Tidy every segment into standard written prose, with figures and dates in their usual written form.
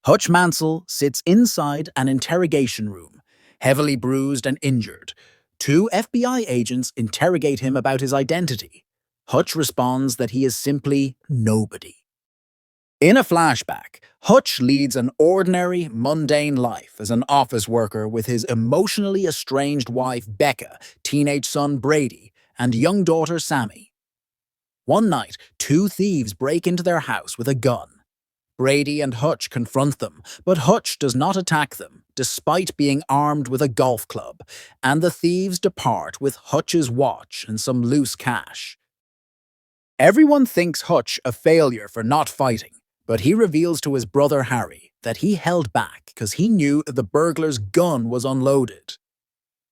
Hutch Mansell sits inside an interrogation room, heavily bruised and injured. Two FBI agents interrogate him about his identity. Hutch responds that he is simply nobody. In a flashback, Hutch leads an ordinary, mundane life as an office worker with his emotionally estranged wife Becca, teenage son Brady, and young daughter Sammy. One night, two thieves break into their house with a gun. Brady and Hutch confront them, but Hutch does not attack them, despite being armed with a golf club, and the thieves depart with Hutch's watch and some loose cash. Everyone thinks Hutch a failure for not fighting, but he reveals to his brother Harry that he held back because he knew the burglar's gun was unloaded.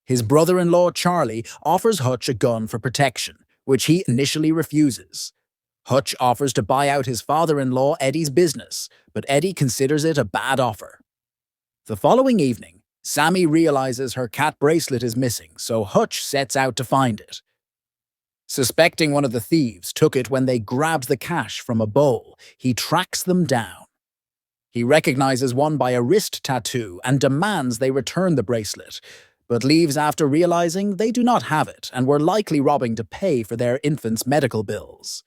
His brother-in-law Charlie offers Hutch a gun for protection, which he initially refuses. Hutch offers to buy out his father-in-law Eddie's business, but Eddie considers it a bad offer. The following evening, Sammy realizes her cat bracelet is missing, so Hutch sets out to find it. Suspecting one of the thieves took it when they grabbed the cash from a bowl, he tracks them down. He recognizes one by a wrist tattoo and demands they return the bracelet, but leaves after realizing they do not have it and were likely robbing to pay for their infant's medical bills.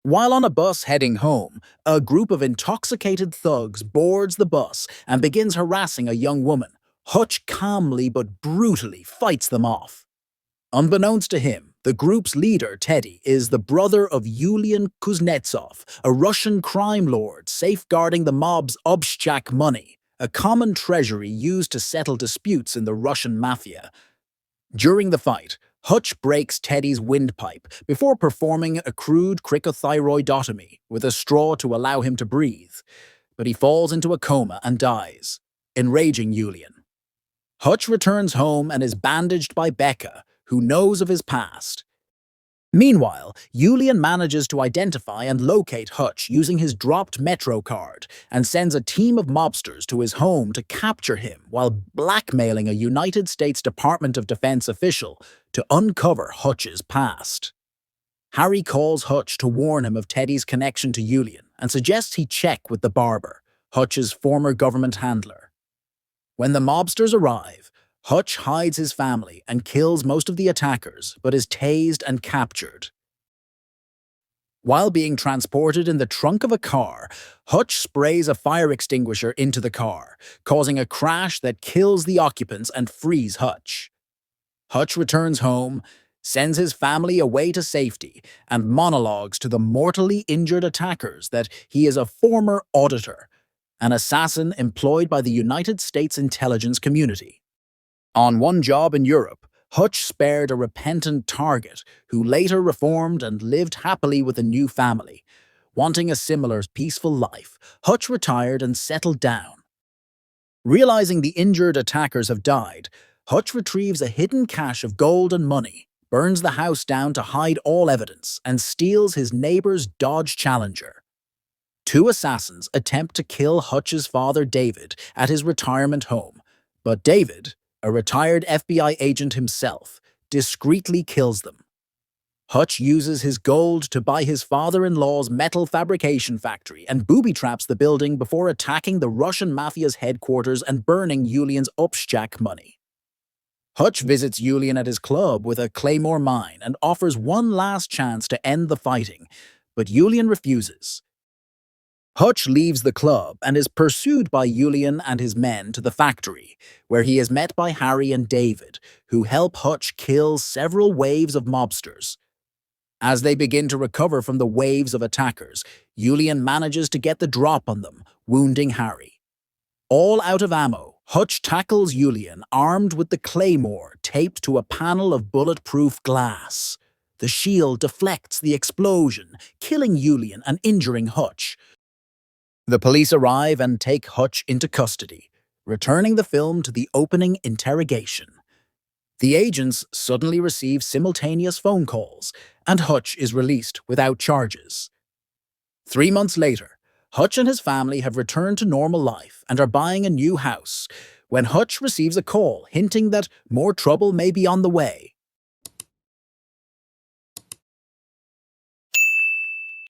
While on a bus heading home, a group of intoxicated thugs boards the bus and begins harassing a young woman. Hutch calmly but brutally fights them off. Unbeknownst to him, the group's leader, Teddy, is the brother of Ilya Kuznetsov, a Russian crime lord safeguarding the mob's 𝗔𝗟𝗦𝗢 money, a common treasury used to settle disputes in the Russian mafia. During the fight, Hutch breaks Teddy's windpipe before performing a crude cricothyroidotomy with a straw to allow him to breathe, but he falls into a coma and dies, enraging Julian. Hutch returns home and is bandaged by Becca, who knows of his past. Meanwhile, Julian manages to identify and locate Hutch using his dropped Metro card and sends a team of mobsters to his home to capture him while blackmailing a United States Department of Defense official to uncover Hutch's past. Harry calls Hutch to warn him of Teddy's connection to Julian and suggests he check with the barber, Hutch's former government handler. When the mobsters arrive, Hutch hides his family and kills most of the attackers, but is tased and captured. While being transported in the trunk of a car, Hutch sprays a fire extinguisher into the car, causing a crash that kills the occupants and frees Hutch. Hutch returns home, sends his family away to safety, and monologues to the mortally injured attackers that he is a former auditor, an assassin employed by the United States intelligence community. On one job in Europe, Hutch spared a repentant target who later reformed and lived happily with a new family. Wanting a similar peaceful life, Hutch retired and settled down. Realizing the injured attackers have died, Hutch retrieves a hidden cache of gold and money, burns the house down to hide all evidence, and steals his neighbor's Dodge Challenger. Two assassins attempt to kill Hutch's father David at his retirement home, but David, a retired FBI agent himself, discreetly kills them. Hutch uses his gold to buy his father-in-law's metal fabrication factory and booby-traps the building before attacking the Russian mafia's headquarters and burning Julian's 𝗔𝗟𝗦𝗢 money. Hutch visits Julian at his club with a claymore mine and offers one last chance to end the fighting, but Julian refuses. Hutch leaves the club and is pursued by Julian and his men to the factory, where he is met by Harry and David, who help Hutch kill several waves of mobsters. As they begin to recover from the waves of attackers, Julian manages to get the drop on them, wounding Harry. All out of ammo, Hutch tackles Julian armed with the claymore taped to a panel of bulletproof glass. The shield deflects the explosion, killing Julian and injuring Hutch. The police arrive and take Hutch into custody, returning the film to the opening interrogation. The agents suddenly receive simultaneous phone calls, and Hutch is released without charges. 3 months later, Hutch and his family have returned to normal life and are buying a new house, when Hutch receives a call hinting that more trouble may be on the way.